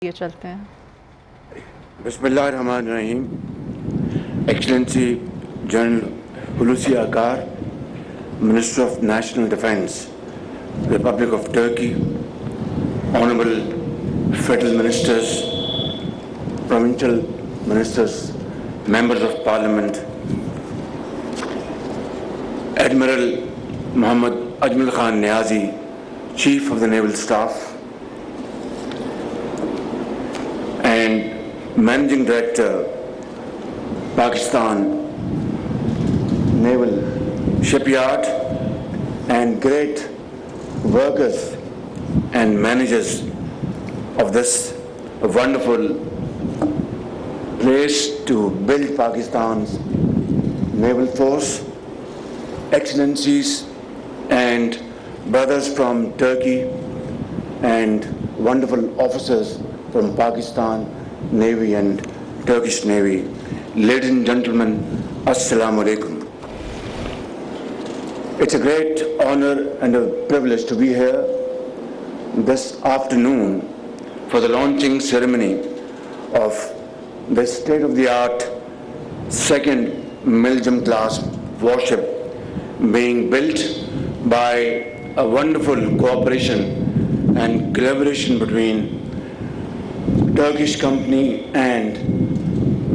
ये चलते हैं। Bismillahirrahmanirrahim. Excellency General Hulusi Akar, Minister of National Defense, Republic of Turkey, Honorable Federal Ministers, Provincial Ministers, Members of Parliament, Admiral Muhammad Ajmal Khan Niazi, Chief of the Naval Staff, and Managing Director, Pakistan Naval Shipyard, and great workers and managers of this wonderful place to build Pakistan's naval force, excellencies and brothers from Turkey and wonderful officers from Pakistan Navy and Turkish Navy. Ladies and gentlemen, Assalamu alaikum. It's a great honor and a privilege to be here this afternoon for the launching ceremony of the state-of-the-art second Milgem class warship being built by a wonderful cooperation and collaboration between Turkish company and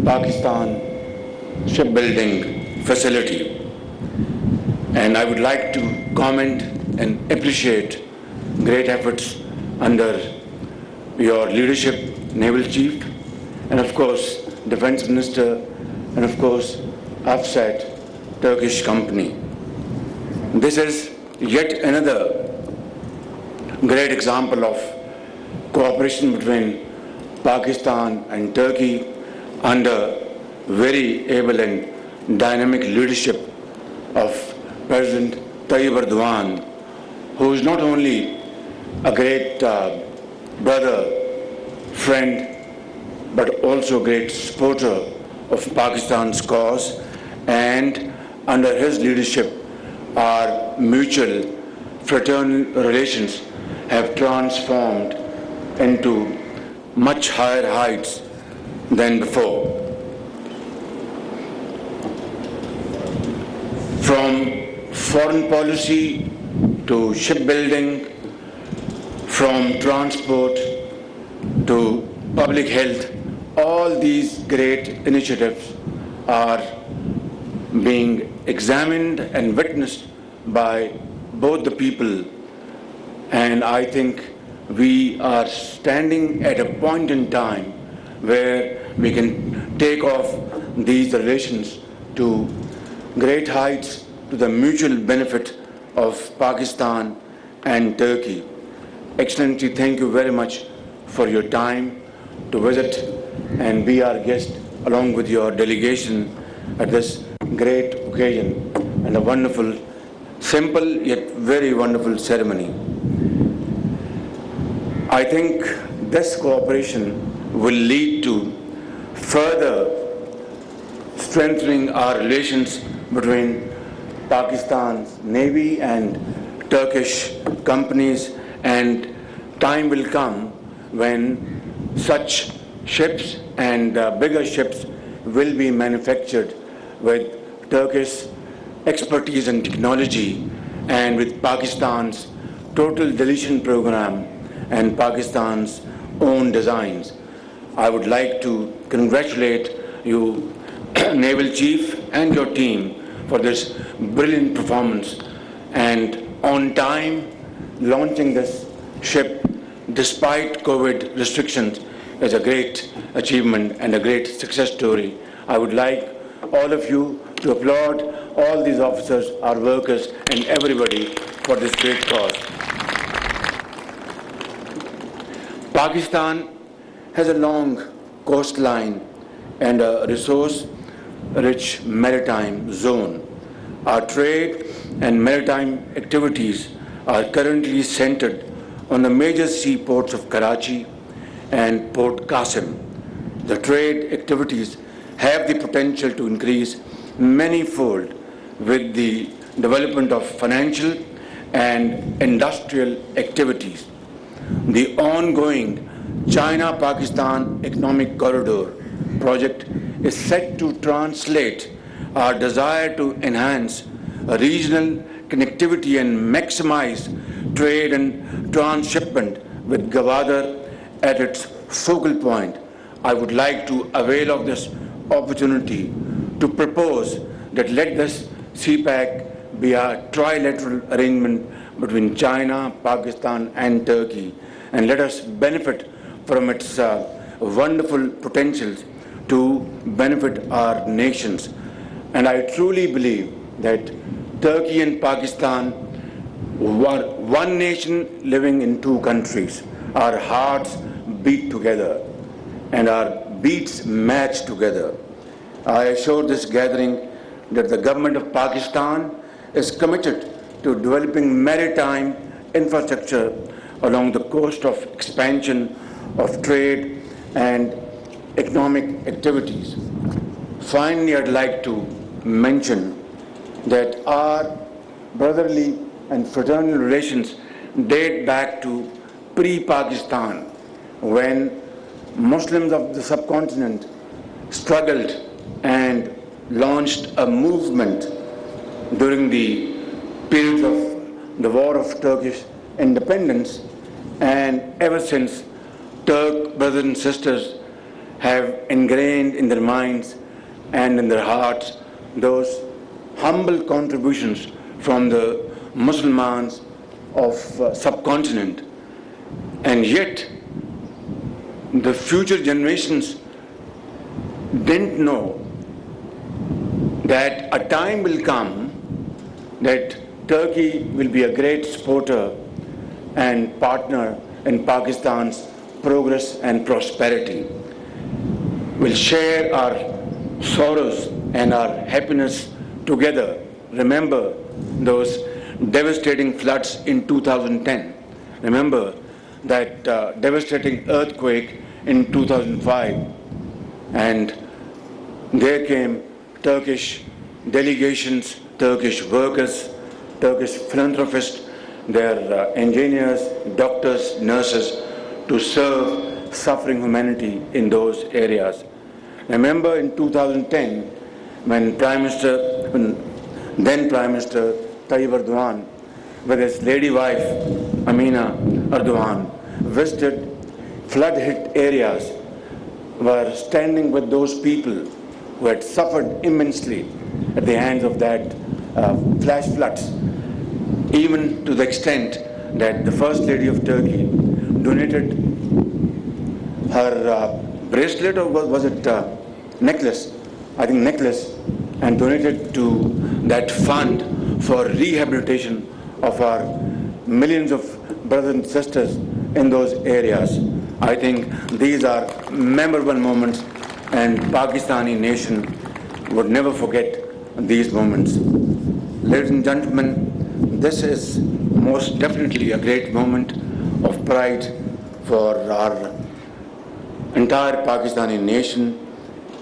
Pakistan shipbuilding facility. And I would like to comment and appreciate great efforts under your leadership, Naval Chief, and of course, Defense Minister, and of course, Afsat Turkish company. This is yet another great example of cooperation between Pakistan and Turkey under very able and dynamic leadership of President Tayyip Erdogan, who is not only a great brother, friend, but also a great supporter of Pakistan's cause, and under his leadership our mutual fraternal relations have transformed into much higher heights than before. From foreign policy to shipbuilding, from transport to public health, all these great initiatives are being examined and witnessed by both the people, and I think we are standing at a point in time where we can take off these relations to great heights to the mutual benefit of Pakistan and Turkey. Excellency, thank you very much for your time to visit and be our guest along with your delegation at this great occasion and a wonderful, simple yet very wonderful ceremony. I think this cooperation will lead to further strengthening our relations between Pakistan's Navy and Turkish companies, and time will come when such ships and bigger ships will be manufactured with Turkish expertise and technology and with Pakistan's total deletion program and Pakistan's own designs. I would like to congratulate you, Naval Chief, and your team for this brilliant performance and on time launching this ship despite COVID restrictions is a great achievement and a great success story. I would like all of you to applaud all these officers, our workers, and everybody for this great cause. Pakistan has a long coastline and a resource-rich maritime zone. Our trade and maritime activities are currently centered on the major seaports of Karachi and Port Qasim. The trade activities have the potential to increase many-fold with the development of financial and industrial activities. The ongoing China-Pakistan Economic Corridor project is set to translate our desire to enhance regional connectivity and maximize trade and transshipment with Gwadar at its focal point. I would like to avail of this opportunity to propose that let this CPAC be a trilateral arrangement between China, Pakistan and Turkey, and let us benefit from its wonderful potentials to benefit our nations. And I truly believe that Turkey and Pakistan were one nation living in two countries. Our hearts beat together and our beats match together. I assure this gathering that the government of Pakistan is committed to developing maritime infrastructure along the coast of expansion of trade and economic activities. Finally, I'd like to mention that our brotherly and fraternal relations date back to pre-Pakistan, when Muslims of the subcontinent struggled and launched a movement during the period of the War of Turkish independence, and ever since, Turk brothers and sisters have ingrained in their minds and in their hearts those humble contributions from the Muslims of subcontinent. And yet, the future generations didn't know that a time will come that Turkey will be a great supporter and partner in Pakistan's progress and prosperity. We'll share our sorrows and our happiness together. Remember those devastating floods in 2010. Remember that devastating earthquake in 2005. And there came Turkish delegations, Turkish workers, Turkish philanthropists, their engineers, doctors, nurses, to serve suffering humanity in those areas. Remember in 2010, when then Prime Minister Tayyip Erdogan, with his lady wife Amina Erdogan, visited flood-hit areas, were standing with those people who had suffered immensely at the hands of that flash floods, even to the extent that the First Lady of Turkey donated her bracelet, or was it necklace? I think necklace, and donated to that fund for rehabilitation of our millions of brothers and sisters in those areas. I think these are memorable moments, and Pakistani nation would never forget these moments. Ladies and gentlemen, this is most definitely a great moment of pride for our entire Pakistani nation,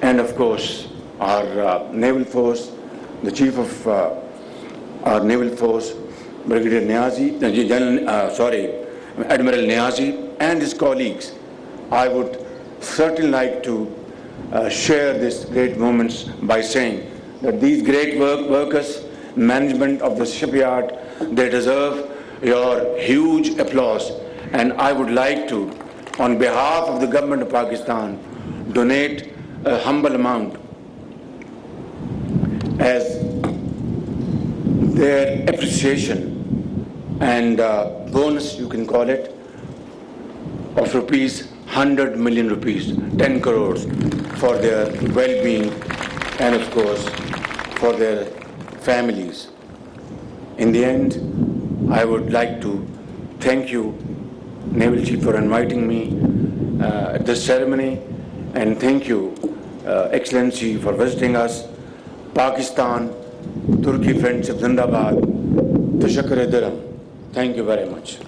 and of course our naval force, the chief of our naval force, Brigadier Niazi, Admiral Niazi, and his colleagues. I would certainly like to share these great moments by saying that these great workers, management of the shipyard, they deserve your huge applause. And I would like to, on behalf of the government of Pakistan, donate a humble amount as their appreciation and bonus, you can call it, of rupees 100 million rupees, 10 crores, for their well-being and of course for their families. In the end, I would like to thank you, Naval Chief, for inviting me at this ceremony, and thank you, Excellency, for visiting us. Pakistan, Turkey friendship Zindabad, Tashakkur-e Diram. Thank you very much.